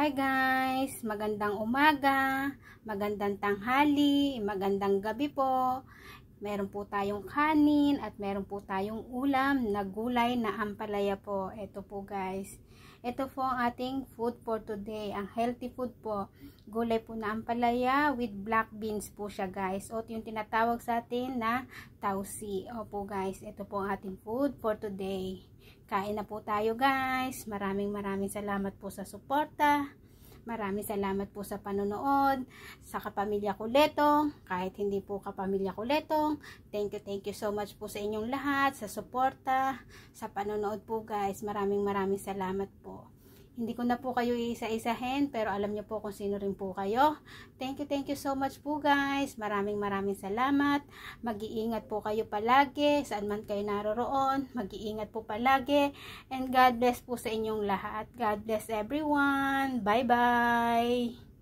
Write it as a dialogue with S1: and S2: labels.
S1: Hi guys! Magandang umaga, magandang tanghali, magandang gabi po. Meron po tayong kanin at meron po tayong ulam na gulay na ampalaya po. Ito po guys. Ito po ang ating food for today. Ang healthy food po. Gulay po na ampalaya with black beans po siya guys. O yung tinatawag sa atin na tausi. Opo guys, ito po ang ating food for today. Kain na po tayo guys. Maraming salamat po sa suporta. Maraming salamat po sa panonood, sa kapamilya Kuletong, kahit hindi po kapamilya Kuletong. Thank you so much po sa inyong lahat, sa suporta, sa panonood po guys. Maraming salamat po. Hindi ko na po kayo isa-isahin, pero alam niyo po kung sino rin po kayo. Thank you so much po guys. Maraming salamat. Mag-iingat po kayo palagi, saan man kayo naroroon. Mag-iingat po palagi. And God bless po sa inyong lahat. God bless everyone. Bye-bye.